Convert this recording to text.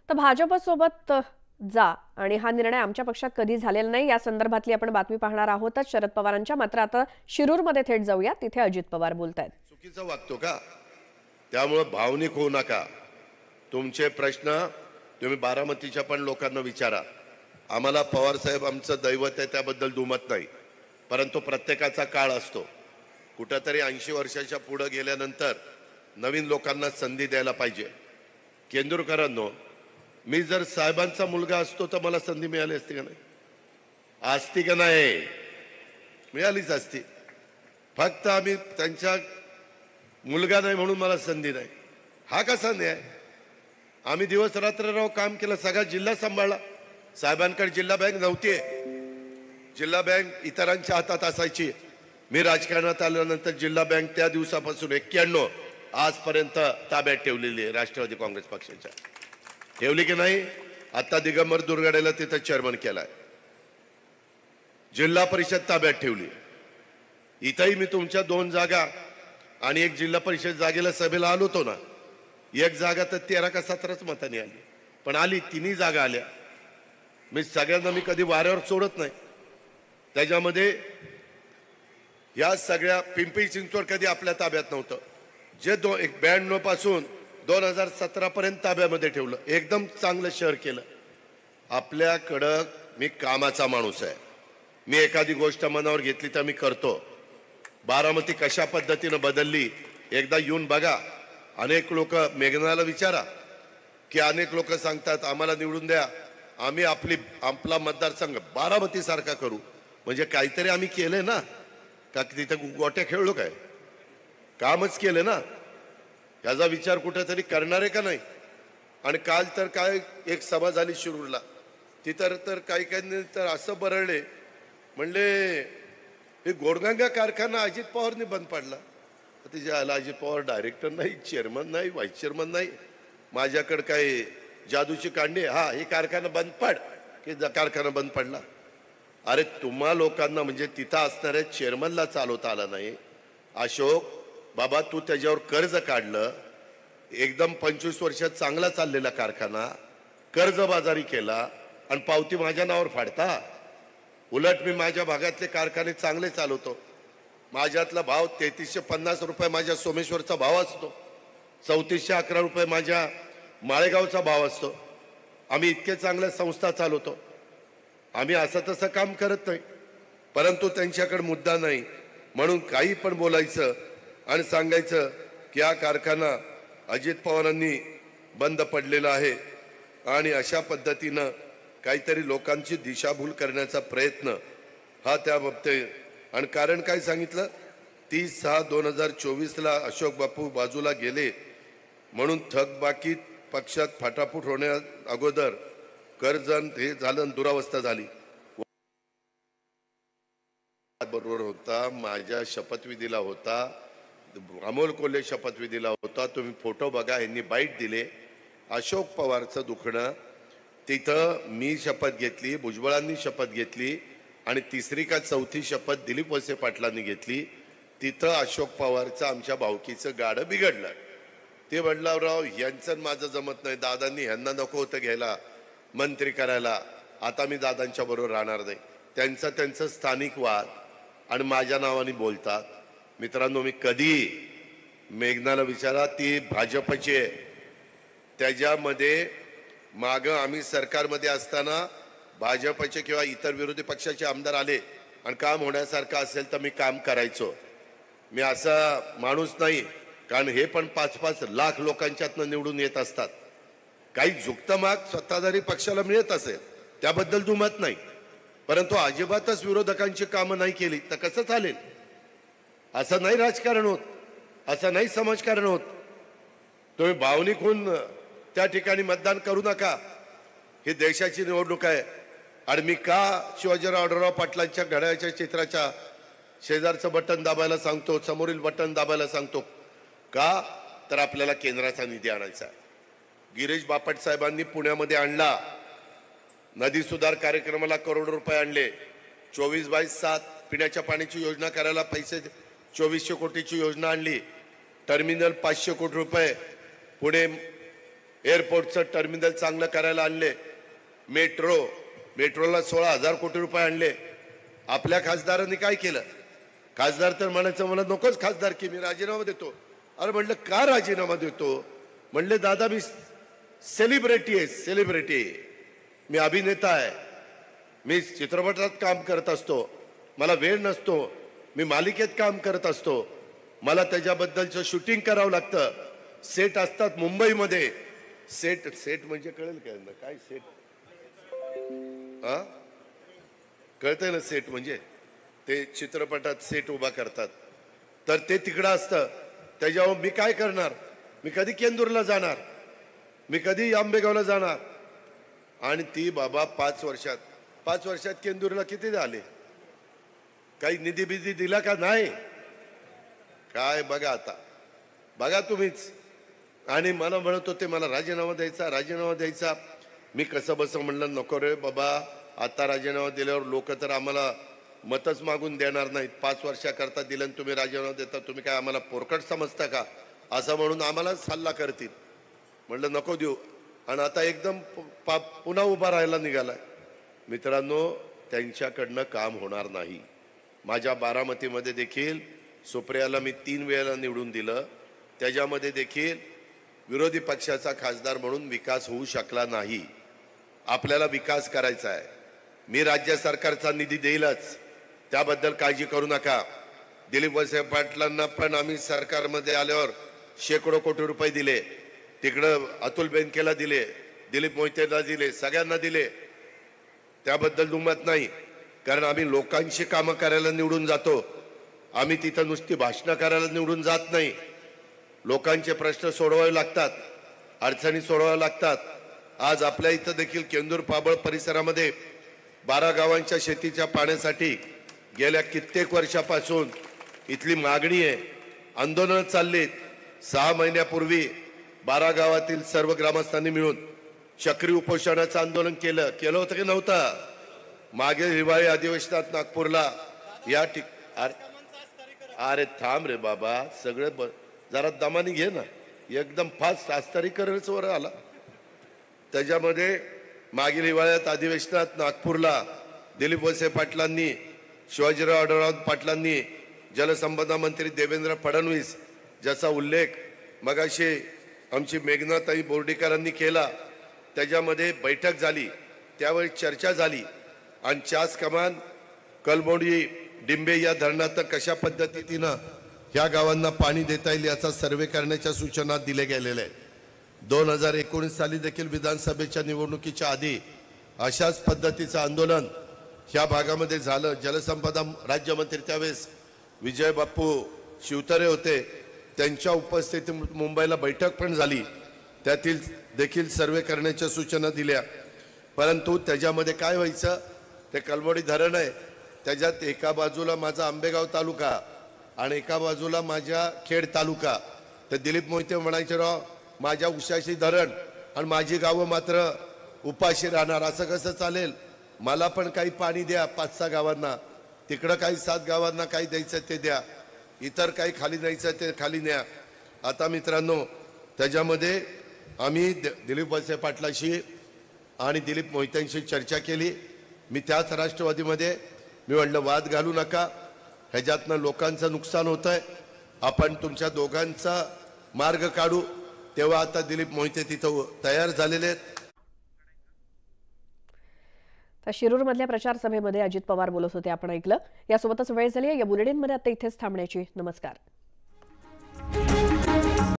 तर भाजपसोबत जा आणि हा निर्णय आमच्या पक्षात कधी झालेला नाही या संदर्भातली आपण बातमी पाहणार आहोतच शरद पवारांच्या. मात्र आता शिरूरमध्ये थेट जाऊया, तिथे अजित पवार बोलतायत. चुकीचं वागतो का? त्यामुळे भावनिक होऊ नका. तुमचे प्रश्न तुम्ही बारामतीच्या पण लोकांना विचारा. आम्हाला पवार साहेब आमचं दैवत आहे त्याबद्दल दुमत नाही, परंतु प्रत्येकाचा काळ असतो. कुठेतरी 80 वर्षाच्या पुढे गेल्यानंतर नवीन लोकांना संधी द्यायला पाहिजे. केंद्रकरांनो, मी जर साहेबांचा मुलगा असतो तर मला संधी मिळाली असती का नाही? असती का नाही? मिळालीच असती. फक्त आम्ही त्यांच्या मुलगा नाही म्हणून मला संधी नाही, हा कसा न्याय? आम्ही दिवस रात्र काम केलं, सगळा जिल्हा सांभाळला. साहेबांकडे जिल्हा बँक नव्हती, जिल्हा बँक इतरांच्या हातात असायची. मी राजकारणात आल्यानंतर जिल्हा बँक त्या दिवसापासून 91 आजपर्यंत ताब्यात ठेवलेली आहे राष्ट्रवादी काँग्रेस पक्षाच्या. ठेवली की नाही? आता दिगंबर दुर्गाडेला तिथं चेअरमन केलाय. जिल्हा परिषद ताब्यात ठेवली. इथंही मी तुमच्या 2 जागा आणि एक जिल्हा परिषद जागेला सभेला आलो होतो ना. एक जागा तर 13 का 17च मतांनी आली, पण आली. 3 जागा आल्या. मी सगळ्यांना मी कधी वाऱ्यावर सोडत नाही. त्याच्यामध्ये या सगळ्या पिंपरी चिंचवड कधी आपल्या ताब्यात नव्हतं. जे 92 पासून 2017 पर्यंत ताब्यामध्ये ठेवलं, एकदम चांगलं शहर केलं. आपल्याकडं मी कामाचा माणूस आहे. मी एखादी गोष्ट मनावर घेतली तर मी करतो. बारामती कशा पद्धतीनं बदलली एकदा येऊन बघा. अनेक लोक, मेघनाला विचारा की अनेक लोक सांगतात आम्हाला निवडून द्या, आम्ही आपला मतदारसंघ बारामती सारखा करू. म्हणजे काहीतरी आम्ही केलंय ना, का तिथं गोट्या खेळलो? काय कामच केलं ना? याचा विचार कुठेतरी करणार आहे का नाही? आणि काल तर काय एक सभा झाली शिरूरला, तिथं तर काही काही तर असं बरळले, म्हणले हे गोडगंगा कारखाना अजित पवारने बंद पाडला. तिच्या आला अजित पवार डायरेक्टर नाही, चेअरमन नाही, व्हाईस चेअरमन नाही, माझ्याकडे काय जादूची कांडी? हा, हे कारखाना बंद पाड, की कारखाना बंद पडला. अरे तुम्हा लोकांना म्हणजे तिथं असणाऱ्या चेअरमनला चालवता आला नाही. अशोक बाबा, तू त्याच्यावर कर्ज काढलं, एकदम 25 वर्षात चांगला चाललेला कारखाना कर्जबाजारी केला आणि पावती माझ्या नावावर फाडता. उलट मी माझ्या भागातले कारखाने चांगले चालवतो. माझ्यातला भाव 3350 रुपये माझ्या सोमेश्वरचा भाव असतो, 3411 रुपये माझ्या माळेगावचा भाव असतो. आम्ही इतके चांगल्या संस्था चालवतो. आम्ही असं तसं काम करत नाही, परंतु त्यांच्याकडे मुद्दा नाही म्हणून काही पण बोलायचं आणि सांगायचं की हा कारखाना अजित पवारांनी बंद पडलेला आहे आणि अशा पद्धतीनं काहीतरी लोकांची दिशाभूल करण्याचा प्रयत्न हा त्या बाबतीत. आणि कारण काय सांगितलं? 30/6/2024 अशोक बापू बाजूला गेले म्हणून थकबाकी पक्षात फाटाफूट होण्या अगोदर कर्ज हे झालं, दुरावस्था झाली. बरोबर होता, माझ्या शपथविधीला होता, अमोल कोल्हे शपथविधीला होता. तुम्ही फोटो बघा, यांनी बाईट दिले. अशोक पवारचं दुखणं तिथं मी शपथ घेतली, भुजबळांनी शपथ घेतली आणि 3री का 4थी शपथ दिलीप वळसे पाटलांनी घेतली. तिथं अशोक पवारचं आमच्या भावकीचं गाडं बिघडलं. ते वडलावराव यांचं माझं जमत नाही, दादांनी ह्यांना नको होतं घ्यायला मंत्री करायला, आता मी दादांच्या बरोबर राहणार नाही. त्यांचं स्थानिक वाद आणि माझ्या नावाने बोलतात. मित्रांनो, मी कधी मेघनाला विचारा, ती भाजपची आहे. त्याच्यामध्ये मागं आम्ही सरकारमध्ये असताना भाजपचे किंवा इतर विरोधी पक्षाचे आमदार आले आणि काम होण्यासारखं असेल तर मी काम करायचो. मी असा माणूस नाही, कारण हे पण 5-5 लाख लोकांच्यातनं निवडून येत असतात. काही झुकतं माग सत्ताधारी पक्षाला मिळत असेल त्याबद्दल दुमत नाही, परंतु अजिबातच विरोधकांची कामं नाही केली तर कसं चालेल? असं नाही राजकारण होत, असं नाही समाजकारण होत. तुम्ही भावनिक होऊन त्या ठिकाणी मतदान करू नका. ही देशाची निवडणूक आहे. आणि मी का शिवाजीराव आढळराव पाटलांच्या घड्याळाच्या चित्राच्या शेजारचं बटन दाबायला सांगतो, समोरील बटन दाबायला सांगतो का? तर आपल्याला केंद्राचा निधी आणायचा. गिरीश बापट साहेबांनी पुण्यामध्ये आणला, नदी सुधार कार्यक्रमाला करोडो रुपये आणले. 24/7 पिण्याच्या पाण्याची योजना करायला पैसे 2400 कोटीची योजना आणली. टर्मिनल 500 कोटी रुपये पुणे एअरपोर्टचं टर्मिनल चांगलं करायला आणले, मेट्रोला 16,000 कोटी रुपये आणले. आपल्या खासदारांनी काय केलं? खासदार तर म्हणायचं मला नकोच खासदार की मी राजीनामा देतो. अरे म्हटलं का राजीनामा देतो? म्हणले दादा मी सेलिब्रिटी आहे, मी अभिनेता आहे, मी चित्रपटात काम करत असतो, मला वेळ नसतो, मी मालिकेत काम करत असतो, मला त्याच्याबद्दलचं शूटिंग करावं लागतं, सेट असतात मुंबईमध्ये. सेट म्हणजे कळेल काय सेट? कळतंय ना सेट म्हणजे? ते चित्रपटात सेट उभा करतात, तर ते तिकडं असतं. त्याच्यावर मी काय करणार? मी कधी केंदूरला जाणार, मी कधी आंबेगावला जाणार? आणि ती बाबा 5 वर्षात केंदूरला किती झाले? काही निधी बिधी दिला का नाही? काय बघा आता, बघा तुम्हीच. आणि मला म्हणत होते मला राजीनामा द्यायचा. मी कसं बसं म्हणलं नको रे बाबा, आता राजीनामा दिल्यावर लोक तर आम्हाला मतच मागून देणार नाहीत. 5 वर्षाकरता दिलं आणि तुम्ही राजीनामा देता, तुम्ही काय आम्हाला पोरकट समजता का? असं म्हणून आम्हाला सल्ला करतील. म्हणलं नको देऊ. आणि आता एकदम पुन्हा उभा राहायला निघालाय. मित्रांनो, त्यांच्याकडनं काम होणार नाही. माझ्या बारामतीमध्ये देखील सुप्रियाला मी 3 वेळेला निवडून दिलं, त्याच्यामध्ये देखील विरोधी पक्षाचा खासदार म्हणून विकास होऊ शकला नाही. आपल्याला विकास करायचा आहे. मी राज्य सरकारचा निधी देईलच, त्याबद्दल काळजी करू नका. दिलीप वळसे पाटलांना पण आम्ही सरकारमध्ये आल्यावर शेकडो कोटी रुपये दिले, तिकडं अतुल बेनकेला दिले, दिलीप मोहितेला दिले, सगळ्यांना दिले. त्याबद्दल दुमत नाही, कारण आम्ही लोकांची कामं करायला निवडून जातो. आम्ही तिथं नुसती भाषणं करायला निवडून जात नाही. लोकांचे प्रश्न सोडवावे लागतात, अडचणी सोडवाव्या लागतात. आज आपल्या इथं देखील केंदूर पाबळ परिसरामध्ये 12 गावांच्या शेतीच्या पाण्यासाठी गेल्या कित्येक वर्षापासून इथली मागणी आहे. आंदोलन चाललीत. 6 महिन्यापूर्वी 12 गावातील सर्व ग्रामस्थांनी मिळून चक्री उपोषणाचं आंदोलन केलं होतं की नव्हतं? मागे हिवाळी अधिवेशनात नागपूरला या अरे थांब रे बाबा, सगळं जरा दमानी घे ना, एकदम फास्ट आस्तारीकरणच वर आला. त्याच्यामध्ये मागील हिवाळ्यात अधिवेशनात नागपूरला दिलीप वळसे पाटलांनी, शिवाजीराव आढळराव पाटलांनी, जलसंपदा मंत्री देवेंद्र फडणवीस, ज्याचा उल्लेख मगाशी आमची मेघनाताई बोर्डीकरांनी केला, त्याच्यामध्ये बैठक झाली, त्यावेळी चर्चा झाली. आणि चास कमान, कलमोडी, डिंबे या धरणात कशा पद्धतीनं ह्या गावांना पाणी देता येईल याचा सर्वे करण्याच्या सूचना दिल्या गेलेल्या आहेत. 2019 साली देखील विधानसभेच्या निवडणुकीच्या आधी अशाच पद्धतीचं आंदोलन ह्या भागामध्ये झालं. जलसंपदा राज्यमंत्री त्यावेळेस विजय बाप्पू शिवतरे होते, त्यांच्या उपस्थितीत मुंबईला बैठक पण झाली, त्यातील देखील सर्वे करण्याच्या सूचना दिल्या. परंतु त्याच्यामध्ये काय व्हायचं, ते कलमोडी धरण आहे, त्याच्यात एका बाजूला माझा आंबेगाव तालुका आणि एका बाजूला माझ्या खेड तालुका. तर दिलीप मोहिते म्हणायचे राव माझ्या उशाशी धरण आणि माझी गावं मात्र उपाशी राहणार, असं कसं चालेल? मला पण काही पाणी द्या 5-6 गावांना, तिकडं काही 7 गावांना काही द्यायचं ते द्या, इतर काही खाली न्यायचं ते खाली न्या. आता मित्रांनो, त्याच्यामध्ये आम्ही दिलीप वळसे पाटलाशी आणि दिलीप मोहित्यांशी चर्चा केली. मी त्याच राष्ट्रवादीमध्ये मी म्हणलं वाद घालू नका, ह्याच्यातनं लोकांचं नुकसान होत आहे, आपण तुमच्या दोघांचा मार्ग काढू. तेव्हा आता दिलीप मोहिते तिथं तयार झालेले आहेत. तर शिरूरमधल्या प्रचार सभेमध्ये अजित पवार बोलत होते, आपण ऐकलं. यासोबतच वेळ झाली या बुलेटिनमध्ये आता इथेच थांबण्याची. नमस्कार.